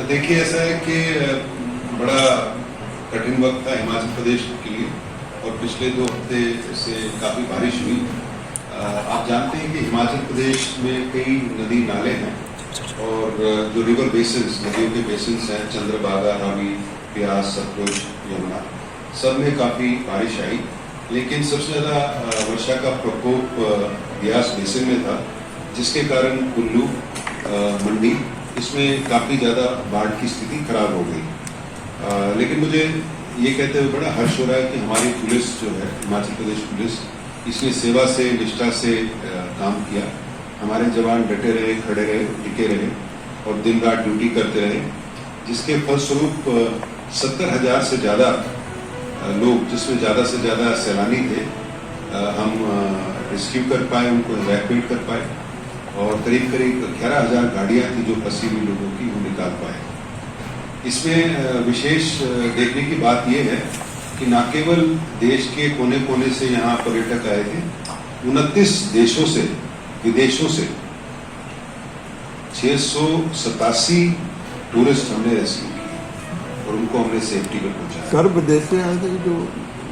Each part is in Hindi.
देखिए, ऐसा है कि बड़ा कठिन वक्त था हिमाचल प्रदेश के लिए और पिछले 2 हफ्ते से काफ़ी बारिश हुई। आप जानते हैं कि हिमाचल प्रदेश में कई नदी नाले हैं और जो रिवर बेसिन्स, नदियों के बेसिन्स हैं, चंद्रभागा, रावी, ब्यास, सतलुज, यमुना, सब में काफ़ी बारिश आई। लेकिन सबसे ज़्यादा वर्षा का प्रकोप ब्यास बेसिन में था, जिसके कारण कुल्लू, मंडी, इसमें काफ़ी ज़्यादा बाढ़ की स्थिति खराब हो गई। लेकिन मुझे ये कहते हुए बड़ा हर्ष हो रहा है कि हमारी पुलिस जो है, हिमाचल प्रदेश पुलिस, इसने सेवा से, निष्ठा से काम किया। हमारे जवान डटे रहे, खड़े रहे, टिके रहे और दिन रात ड्यूटी करते रहे, जिसके फलस्वरूप 70,000 से ज़्यादा लोग, जिसमें ज़्यादा से ज़्यादा सैलानी थे, हम रेस्क्यू कर पाए, उनको इवैक्यूएट कर पाए और करीब 11,000 गाड़ियाँ थी जो फंसी हुई लोगों की, वो निकाल पाए। इसमें विशेष देखने की बात यह है कि न केवल देश के कोने कोने से यहाँ पर्यटक आए थे, 29 देशों से, विदेशों से 687 टूरिस्ट हमने रेस्क्यू किए और उनको हमने सेफ्टी में पहुंचाया। सर, विदेश से आए थे जो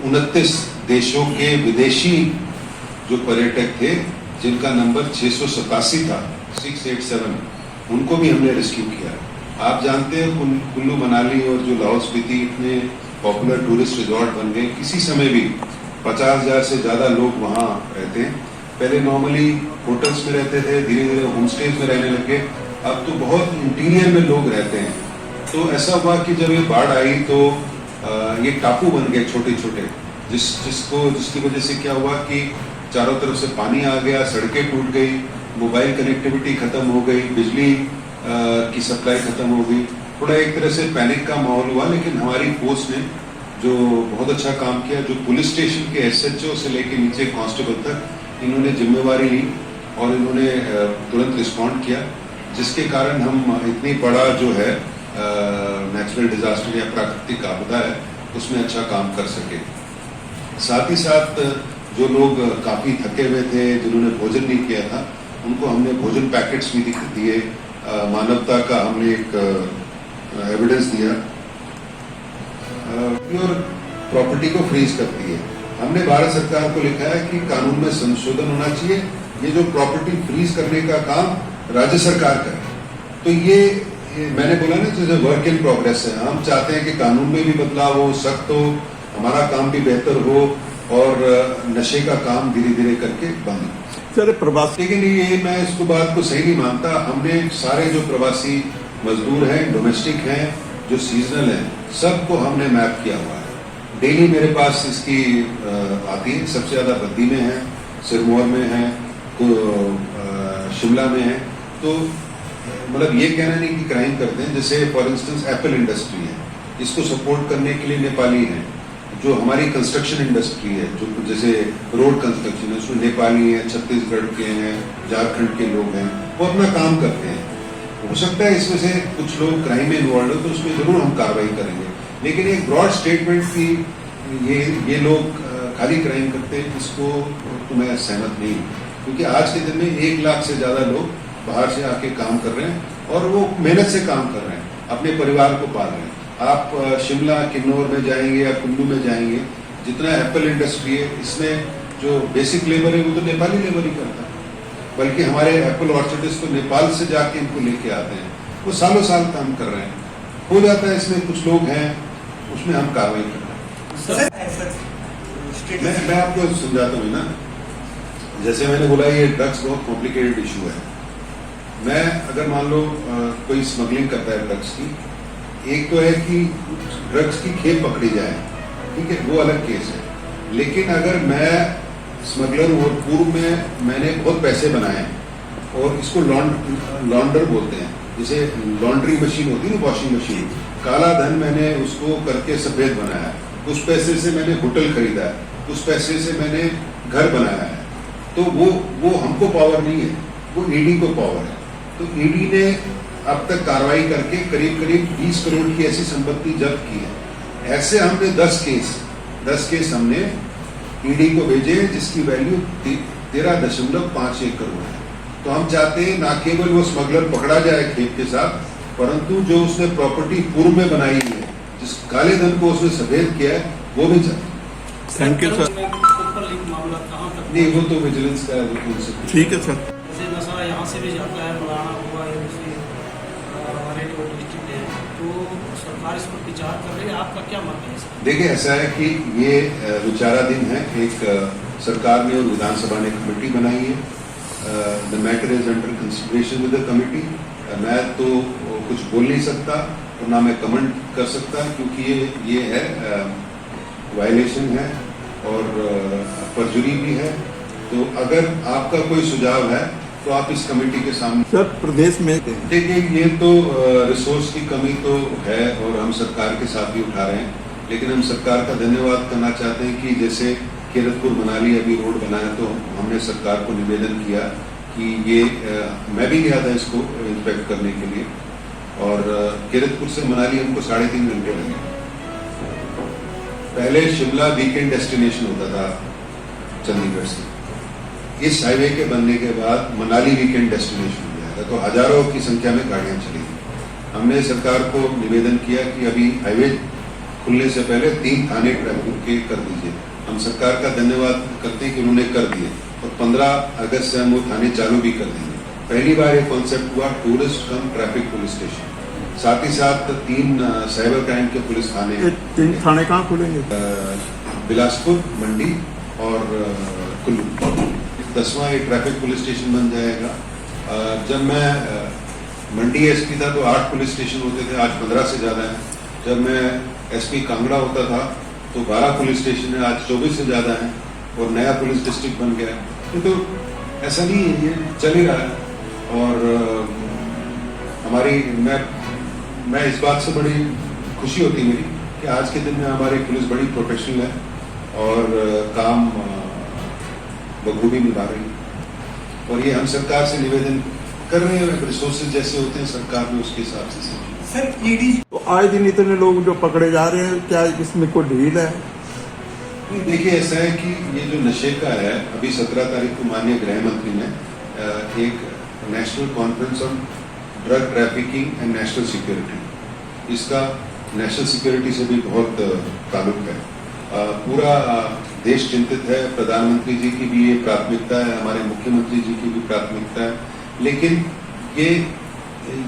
29 देशों के विदेशी जो पर्यटक थे, जिनका नंबर 687 था, 687, उनको भी हमने रेस्क्यू किया। आप जानते हैं कुल्लू मनाली और जो लाहौल स्पीति इतने पॉपुलर टूरिस्ट रिजॉर्ट बन गए, किसी समय भी 50,000 से ज़्यादा लोग वहाँ रहते हैं। पहले नॉर्मली होटल्स में रहते थे, धीरे धीरे होम स्टेज में रहने लगे, अब तो बहुत इंटीरियर में लोग रहते हैं। तो ऐसा हुआ कि जब ये बाढ़ आई तो ये टापू बन गए छोटे छोटे, जिसकी वजह से क्या हुआ कि चारों तरफ से पानी आ गया, सड़कें टूट गई, मोबाइल कनेक्टिविटी खत्म हो गई, बिजली की सप्लाई खत्म हो गई। थोड़ा एक तरह से पैनिक का माहौल हुआ, लेकिन हमारी फोर्स ने जो बहुत अच्छा काम किया, जो पुलिस स्टेशन के SHO से लेकर नीचे कांस्टेबल तक, इन्होंने जिम्मेवारी ली और इन्होंने तुरंत रिस्पॉन्ड किया, जिसके कारण हम इतनी बड़ा जो है नेचुरल डिजास्टर या प्राकृतिक आपदा है, उसमें अच्छा काम कर सके। साथ ही साथ जो लोग काफ़ी थके हुए थे, जिन्होंने भोजन नहीं किया था, उनको हमने भोजन पैकेट्स भी दिए, मानवता का हमने एक एविडेंस दिया और प्रॉपर्टी को फ्रीज कर दिए। हमने भारत सरकार को लिखा है कि कानून में संशोधन होना चाहिए, ये जो प्रॉपर्टी फ्रीज करने का काम राज्य सरकार करे। तो ये मैंने बोला ना, जैसे वर्क इन प्रोग्रेस है। हम चाहते हैं कि कानून में भी बदलाव हो, सख्त हो, हमारा काम भी बेहतर हो और नशे का काम धीरे धीरे करके बंद हो। सर, प्रवासी, लेकिन ये मैं इसको बात को सही नहीं मानता। हमने सारे जो प्रवासी मजदूर हैं, डोमेस्टिक हैं, जो सीजनल हैं, सबको हमने मैप किया हुआ है। डेली मेरे पास इसकी आती है। सबसे ज्यादा बद्दी में है, सिरमौर में है, शिमला में है। तो मतलब ये कहना नहीं कि क्राइम करते हैं। जैसे फॉर इंस्टेंस एप्पल इंडस्ट्री है, इसको सपोर्ट करने के लिए नेपाली हैं। जो हमारी कंस्ट्रक्शन इंडस्ट्री है, जो जैसे रोड कंस्ट्रक्शन है, उसमें नेपाली हैं, छत्तीसगढ़ के हैं, झारखंड के लोग हैं, वो अपना काम करते हैं। हो सकता है इसमें से कुछ लोग क्राइम में इन्वॉल्व हो, तो उसमें जरूर हम कार्रवाई करेंगे। लेकिन एक ब्रॉड स्टेटमेंट की ये लोग खाली क्राइम करते हैं, इसको तो मैं सहमत नहीं हूँ। क्योंकि आज के दिन में 1 लाख से ज़्यादा लोग बाहर से आके काम कर रहे हैं और वो मेहनत से काम कर रहे हैं, अपने परिवार को पाल रहे हैं। आप शिमला, किन्नौर में जाएंगे या कुल्लू में जाएंगे, जितना एप्पल इंडस्ट्री है, इसमें जो बेसिक लेबर है वो तो नेपाली लेबर ही करता है। बल्कि हमारे एप्पल ऑर्चर्डिस्ट तो नेपाल से जाके इनको लेके आते हैं, वो सालों साल काम कर रहे हैं। हो जाता है इसमें कुछ लोग हैं, उसमें हम कार्रवाई कर रहे हैं। मैं आपको समझाता हूँ ना, जैसे मैंने बोला, ये ड्रग्स बहुत कॉम्प्लिकेटेड इशू है। मैं अगर मान लो कोई स्मगलिंग करता है ड्रग्स की, एक तो है कि ड्रग्स की खेप पकड़ी जाए, ठीक है, वो अलग केस है। लेकिन अगर मैं स्मगलर हूँ और पूर्व में मैंने बहुत पैसे बनाए और इसको लॉन्डर बोलते हैं, जैसे लॉन्ड्री मशीन होती है ना, वॉशिंग मशीन, काला धन मैंने उसको करके सफेद बनाया, उस पैसे से मैंने होटल खरीदा है, उस पैसे से मैंने घर बनाया है, तो वो हमको पावर नहीं है, वो ईडी को पावर है। तो ईडी ने अब तक कार्रवाई करके करीब 20 करोड़ की ऐसी संपत्ति जब्त की है। ऐसे हमने 10 केस हमने ईडी को भेजे, जिसकी वैल्यू 13.51 करोड़ है। तो हम चाहते हैं ना केवल वो स्मगलर पकड़ा जाए खेप के साथ, परंतु जो उसने प्रॉपर्टी पूर्व में बनाई है, जिस काले धन को उसने सफेद किया है, वो भी चाहते। Thank you sir. मामला कहाँ तक? नहीं, वो तो विजिलेंस का है। ठीक है सर। जैसे नशा यहाँ से भी जाता है, मलाना हुआ या दूसरी हमारे जो डिस्ट्रिक्ट है, तो सरकार इस पर विचार कर रही है। आपका क्या मत है इसमें? देखिए, ऐसा है कि ये विचाराधीन है। एक सरकार ने और विधानसभा ने कमेटी बनाई है। The matter is under consideration with the committee. मैं तो कुछ बोल नहीं सकता और ना मैं कमेंट कर सकता, क्योंकि ये है वायलेशन है और परजुरी भी है। तो अगर आपका कोई सुझाव है तो आप इस कमेटी के सामने। सर, प्रदेश में देखिए, ये तो रिसोर्स की कमी तो है और हम सरकार के साथ भी उठा रहे हैं, लेकिन हम सरकार का धन्यवाद करना चाहते हैं कि जैसे कीरतपुर मनाली अभी रोड बनाया, तो हमने सरकार को निवेदन किया कि ये मैं भी गया था इसको इंस्पेक्ट करने के लिए, और कीरतपुर से मनाली हमको 3.5 घंटे लगे। पहले शिमला वीकेंड डेस्टिनेशन होता था चंडीगढ़ से, इस हाईवे के बनने के बाद मनाली वीकेंड डेस्टिनेशन हो गया था, तो हजारों की संख्या में गाड़ियां चली। हमने सरकार को निवेदन किया कि अभी हाईवे खुलने से पहले 3 थाने ट्रैफिक के कर दीजिए। हम सरकार का धन्यवाद करते हैं कि उन्होंने कर दिए, और 15 अगस्त से हम वो थाने चालू भी कर देंगे। पहली बार ये कॉन्सेप्ट हुआ टूरिस्ट कम ट्रैफिक पुलिस स्टेशन, साथ ही साथ 3 साइबर क्राइम के पुलिस थाने। 3 थाने कहाँ खुलेंगे? बिलासपुर, मंडी और कुल्लू। 10वां ये ट्रैफिक पुलिस स्टेशन बन जाएगा। जब मैं मंडी एसपी था तो 8 पुलिस स्टेशन होते थे, आज 15 से ज्यादा है। जब मैं एसपी कांगड़ा होता था तो 12 पुलिस स्टेशन है, आज 24 से ज्यादा है, और नया पुलिस डिस्ट्रिक्ट बन गया। तो ऐसा नहीं है, ये चल ही रहा है। और हमारी मैं इस बात से बड़ी खुशी होती मेरी कि आज के दिन में हमारी पुलिस बड़ी प्रोफेशनल है और काम बखूबी निभा रही है। और ये हम सरकार से निवेदन कर रहे हैं, रिसोर्सेज जैसे होते हैं सरकार में उसके हिसाब से सर ईडी तो आए दिन इतने लोग जो पकड़े जा रहे हैं, क्या इसमें कोई ढील है? देखिए, ऐसा है कि ये जो नशे का है, अभी 17 तारीख को माननीय गृह मंत्री ने एक national conference on drug trafficking and national security, इसका नेशनल सिक्योरिटी से भी बहुत ताल्लुक है। पूरा देश चिंतित है, प्रधानमंत्री जी की भी ये प्राथमिकता है, हमारे मुख्यमंत्री जी की भी प्राथमिकता है, लेकिन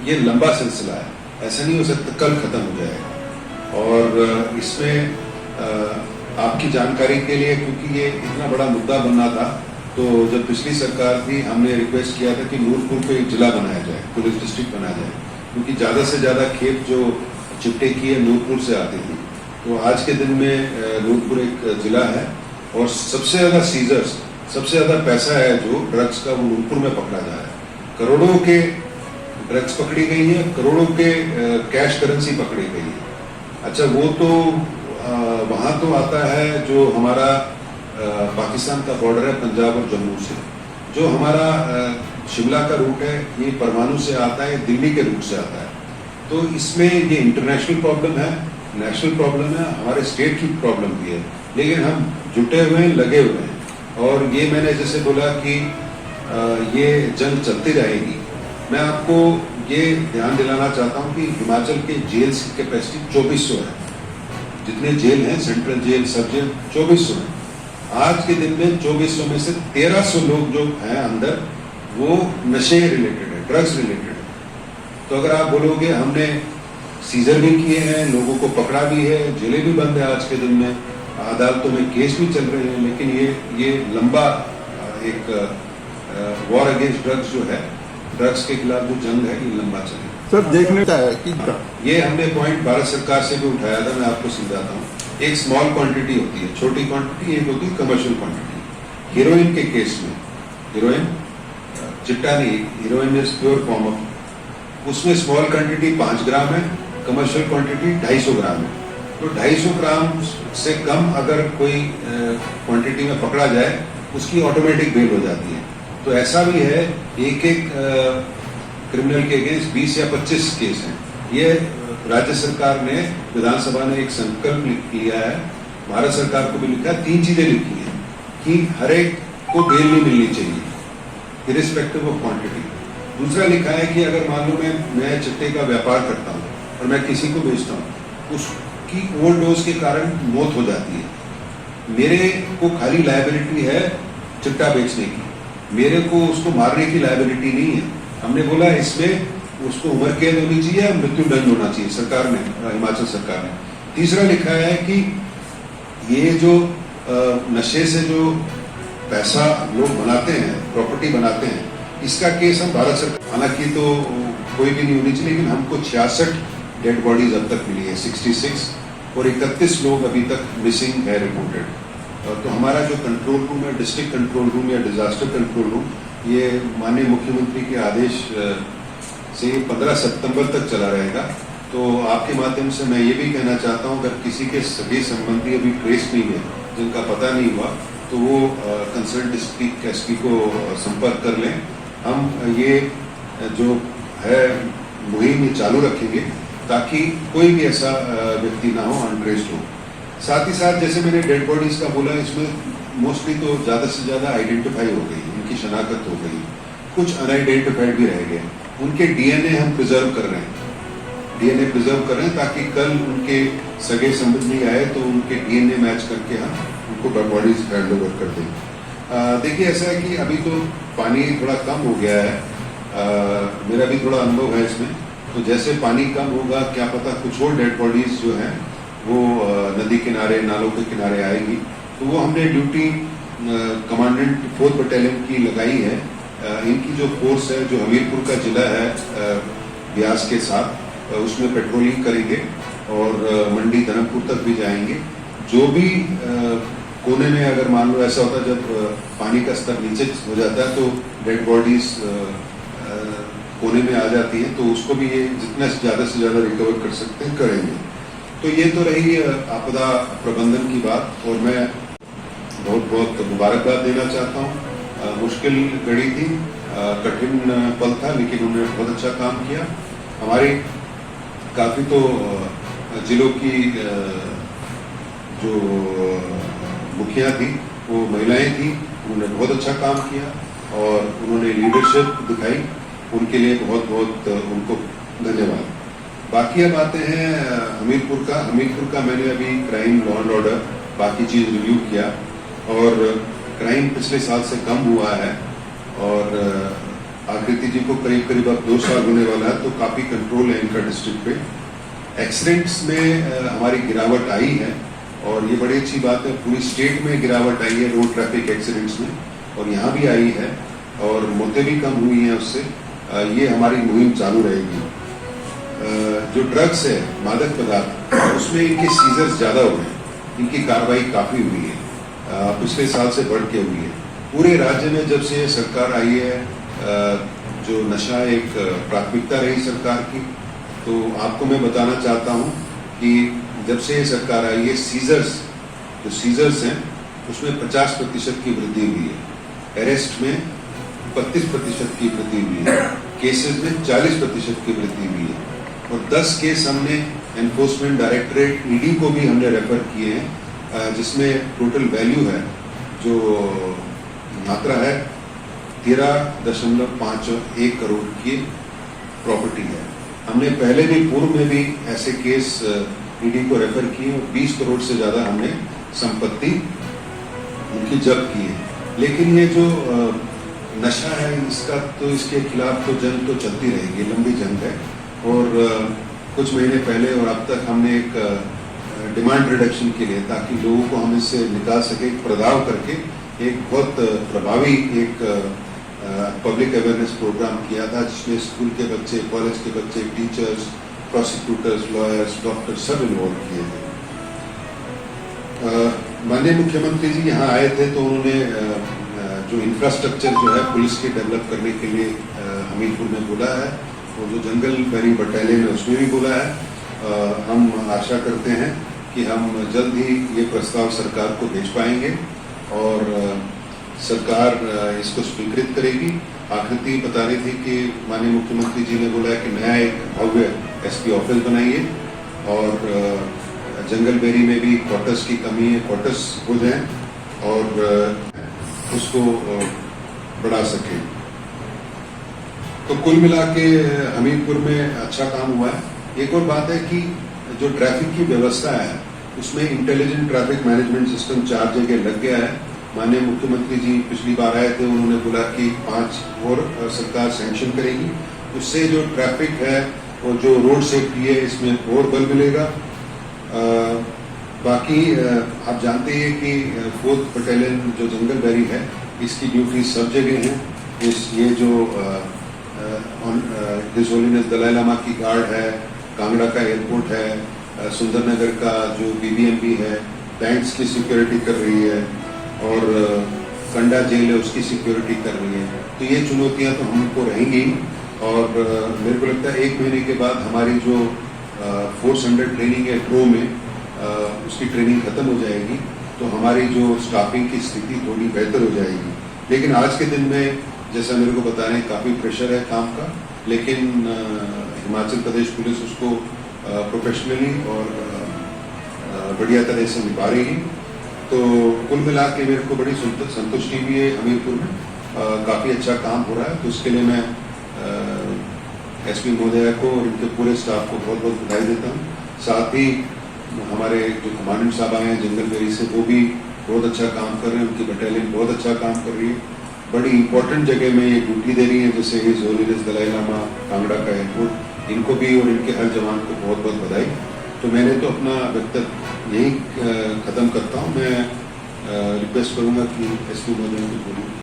ये लंबा सिलसिला है, ऐसा नहीं हो सकता कल खत्म हो जाएगा। और इसमें आपकी जानकारी के लिए, क्योंकि ये इतना बड़ा मुद्दा बनना था, तो जब पिछली सरकार थी हमने रिक्वेस्ट किया था कि नूरपुर को एक जिला बनाया जाए, पुलिस डिस्ट्रिक्ट बनाया जाए, क्योंकि ज्यादा से ज्यादा खेप जो चिट्टे की है नूरपुर से आती थी। तो आज के दिन में नूरपुर एक जिला है, और सबसे ज्यादा सीजर्स, सबसे ज्यादा पैसा है जो ड्रग्स का, वो नूरपुर में पकड़ा जा रहा है। करोड़ों के ड्रग्स पकड़ी गई है, करोड़ों के कैश करेंसी पकड़ी गई है। अच्छा, वो तो वहां तो आता है जो हमारा पाकिस्तान का बॉर्डर है पंजाब और जम्मू से, जो हमारा शिमला का रूट है, ये परमाणु से आता है, दिल्ली के रूट से आता है। तो इसमें ये इंटरनेशनल प्रॉब्लम है, नेशनल प्रॉब्लम है, हमारे स्टेट की प्रॉब्लम भी है, लेकिन हम जुटे हुए हैं, लगे हुए हैं। और ये मैंने जैसे बोला कि ये जंग चलती रहेगी। मैं आपको ये ध्यान दिलाना चाहता हूँ कि हिमाचल के जेल्स की कैपेसिटी 2400 है। जितने जेल हैं, सेंट्रल जेल, सब जेल 2400 है। आज के दिन में 2400 में से 1300 लोग जो हैं अंदर, वो नशे रिलेटेड है, ड्रग्स रिलेटेड है। तो अगर आप बोलोगे हमने सीजर भी किए हैं, लोगों को पकड़ा भी है, जेलें भी बंद है, आज के दिन में अदालतों में केस भी चल रहे हैं, लेकिन ये लंबा एक वॉर अगेंस्ट ड्रग्स जो है, ड्रग्स के खिलाफ जो जंग है, ये लंबा चलेगा। सर, देखने का है कि ये हमने पॉइंट भारत सरकार से भी उठाया था, मैं आपको समझाता हूँ। एक स्मॉल क्वांटिटी होती है, छोटी क्वांटिटी, एक होती है कमर्शियल क्वांटिटी। हीरोइन के केस में, हीरोइन चिट्टा नहीं, heroine is pure form of, उसमें स्मॉल क्वांटिटी 5 ग्राम है, कमर्शियल क्वांटिटी 250 ग्राम है। तो 250 ग्राम से कम अगर कोई क्वांटिटी में पकड़ा जाए, उसकी ऑटोमेटिक बेल हो जाती है। तो ऐसा भी है, एक क्रिमिनल के अगेंस्ट 20 या 25 केस हैं। ये राज्य सरकार ने, विधानसभा ने एक संकल्प लिया है, भारत सरकार को भी लिखा है, 3 चीजें लिखी हैं कि हर एक को बेल नहीं मिलनी चाहिए, इरिस्पेक्टिव ऑफ क्वांटिटी। दूसरा लिखा है कि अगर मान लो मैं चिट्टे का व्यापार करता हूँ और मैं किसी को बेचता हूँ, उसकी ओवरडोज के कारण मौत हो जाती है, मेरे को खाली लायबिलिटी है चिट्टा बेचने की, मेरे को उसको मारने की लायबिलिटी नहीं है। हमने बोला इसमें उसको उम्र कैद होनी चाहिए, मृत्युदंड होना चाहिए सरकार ने, हिमाचल सरकार ने। तीसरा लिखा है कि ये जो नशे से जो पैसा लोग बनाते हैं, प्रॉपर्टी बनाते हैं, इसका केस हम भारत सरकार, हालांकि तो कोई भी नहीं होनी चाहिए, लेकिन हमको 66 डेड बॉडीज अब तक मिली है, 66, और 31 लोग अभी तक मिसिंग है रिपोर्टेड। तो हमारा जो कंट्रोल रूम है, डिस्ट्रिक्ट कंट्रोल रूम या डिजास्टर कंट्रोल रूम, ये माननीय मुख्यमंत्री के आदेश से 15 सितंबर तक चला रहेगा। तो आपके माध्यम से मैं ये भी कहना चाहता हूँ, अगर किसी के सगे संबंधी अभी ट्रेस नहीं है, जिनका पता नहीं हुआ, तो वो कंसर्न डिस्ट्रिक्ट एसपी को संपर्क कर लें। हम ये जो है मुहिम ये चालू रखेंगे ताकि कोई भी ऐसा व्यक्ति ना हो अनट्रेस्ड हो। साथ ही साथ जैसे मैंने डेड बॉडीज का बोला, इसमें मोस्टली तो ज़्यादा से ज़्यादा आइडेंटिफाई हो गई, उनकी शनाख्त हो गई, कुछ अनआइडेंटिफाइड भी रह गए। उनके डीएनए हम प्रिजर्व कर रहे हैं, डीएनए प्रिजर्व कर रहे हैं ताकि कल उनके सगे संबंधी आए तो उनके डीएनए मैच करके हम उनको बॉडीज हैंड ओवर कर दें। देखिए ऐसा है कि अभी तो पानी थोड़ा कम हो गया है, मेरा भी थोड़ा अनुभव है इसमें, तो जैसे पानी कम होगा क्या पता कुछ और डेड बॉडीज जो हैं वो नदी किनारे, नालों के किनारे आएगी। तो वो हमने ड्यूटी कमांडेंट 4th बटालियन की लगाई है। इनकी जो फोर्स है, जो हमीरपुर का जिला है ब्यास के साथ, उसमें पेट्रोलिंग करेंगे और मंडी धर्मपुर तक भी जाएंगे। जो भी कोने में अगर मान लो ऐसा होता है जब पानी का स्तर नीचे हो जाता है तो डेड बॉडीज कोने में आ जाती हैं, तो उसको भी ये जितना ज़्यादा से ज़्यादा रिकवर कर सकते हैं करेंगे। तो ये तो रही आपदा प्रबंधन की बात, और मैं बहुत बहुत मुबारकबाद देना चाहता हूँ। मुश्किल घड़ी थी, कठिन पल था, लेकिन उन्होंने बहुत अच्छा काम किया। हमारी काफ़ी तो जिलों की जो मुखिया थी वो महिलाएं थी, उन्होंने बहुत अच्छा काम किया और उन्होंने लीडरशिप दिखाई, उनके लिए बहुत बहुत उनको धन्यवाद। बाकी अब आते हैं हमीरपुर का मैंने अभी क्राइम, लॉ एंड ऑर्डर, बाकी चीज़ रिव्यू किया और क्राइम पिछले साल से कम हुआ है और आकृति जी को करीब करीब अब 2 साल होने वाला है, तो काफ़ी कंट्रोल है इनका डिस्ट्रिक्ट पे। एक्सीडेंट्स में हमारी गिरावट आई है और ये बड़ी अच्छी बात है, पूरी स्टेट में गिरावट आई है रोड ट्रैफिक एक्सीडेंट्स में, और यहाँ भी आई है और मौतें भी कम हुई हैं उससे। ये हमारी मुहिम चालू रहेगी। जो ड्रग्स है, मादक पदार्थ, उसमें इनके सीजर्स ज़्यादा हुए हैं, इनकी कार्रवाई काफ़ी हुई है, पिछले साल से बढ़ के हुई है। पूरे राज्य में जब से सरकार आई है, जो नशा एक प्राथमिकता रही सरकार की, तो आपको मैं बताना चाहता हूँ कि जब से ये सरकार आई है, जो सीजर्स हैं उसमें 50% की वृद्धि हुई है, अरेस्ट में 32% की वृद्धि हुई है, केसेस में 40% की वृद्धि हुई है, और 10 केस हमने एनफोर्समेंट डायरेक्टरेट ईडी को भी हमने रेफर किए हैं, जिसमें टोटल वैल्यू है, जो मात्रा है 13.51 करोड़ की प्रॉपर्टी है। हमने पहले भी पूर्व में भी ऐसे केस ईडी को रेफर किए और 20 करोड़ से ज़्यादा हमने संपत्ति उनकी जब्त की है। लेकिन ये जो नशा है, इसका तो, इसके खिलाफ तो जंग तो चलती रहेगी, लंबी जंग है। और कुछ महीने पहले और अब तक हमने एक डिमांड रिडक्शन के लिए, ताकि लोगों को हम इससे निकाल सके, प्रदाव करके एक बहुत प्रभावी एक पब्लिक अवेयरनेस प्रोग्राम किया था, जिसमें स्कूल के बच्चे, कॉलेज के बच्चे, टीचर्स, प्रोसिक्यूटर्स, लॉयर्स, डॉक्टर्स सब इन्वॉल्व किए थे। माननीय मुख्यमंत्री जी यहाँ आए थे तो उन्होंने जो इंफ्रास्ट्रक्चर जो है पुलिस के डेवलप करने के लिए हमीरपुर में बोला है, और जो जंगल बैरी बटालियन है उसमें भी बोला है। हम आशा करते हैं कि हम जल्द ही ये प्रस्ताव सरकार को भेज पाएंगे और सरकार इसको स्वीकृत करेगी। आकृति बता रही थी कि माननीय मुख्यमंत्री जी ने बोला है कि नया एक भव्य एसपी ऑफिस बनाइए और जंगल बेरी में भी क्वार्टर्स की कमी है, क्वार्टर्स हो जाएं और उसको बढ़ा सकें। तो कुल मिला के हमीरपुर में अच्छा काम हुआ है। एक और बात है कि जो ट्रैफिक की व्यवस्था है उसमें इंटेलिजेंट ट्रैफिक मैनेजमेंट सिस्टम 4 जगह लग गया है। माननीय मुख्यमंत्री जी पिछली बार आए थे, उन्होंने बोला कि 5 और सरकार सैंक्शन करेगी। उससे जो ट्रैफिक है और जो रोड सेफ्टी है इसमें और बल मिलेगा। बाकी आप जानते हैं कि 4th बटालियन जो जंगल बैरी है इसकी ड्यूटी सब जगह है। ये जो हिज होलीनेस दलाई लामा की गार्ड है, कांगड़ा का एयरपोर्ट है, सुंदरनगर का जो बीबीएमबी है, बैंक्स की सिक्योरिटी कर रही है और कंडा जेल है उसकी सिक्योरिटी कर रही है। तो ये चुनौतियां तो हमको रहेंगी और मेरे को लगता है 1 महीने के बाद हमारी जो फोर्स अंडर ट्रेनिंग है प्रो में उसकी ट्रेनिंग खत्म हो जाएगी, तो हमारी जो स्टाफिंग की स्थिति थोड़ी बेहतर हो जाएगी। लेकिन आज के दिन में जैसा मेरे को बता रहे हैं काफ़ी प्रेशर है काम का, लेकिन हिमाचल प्रदेश पुलिस उसको प्रोफेशनली और बढ़िया तरह से निभा रही है। तो कुल मिला के मेरे को बड़ी संतुष्टि भी है हमीरपुर में, काफ़ी अच्छा काम हो रहा है। तो उसके लिए मैं एसपी महोदया को और उनके पूरे स्टाफ को बहुत बहुत बधाई देता हूँ। साथ ही हमारे जो कमांडेंट साहब आए हैं जंगल बेरी से, वो भी बहुत अच्छा काम कर रहे हैं, उनकी बटालियन बहुत अच्छा काम कर रही है। बड़ी इंपॉर्टेंट जगह में ये ड्यूटी दे रही है, जैसे हिज होलीनेस दलाई लामा, कांगड़ा का एयरपोर्ट, इनको भी और इनके हर जवान को बहुत बहुत बधाई। तो मैंने तो अपना वक्तव्य यही खत्म करता हूँ। मैं रिक्वेस्ट करूँगा कि एसपी महोदय को बोलूँ।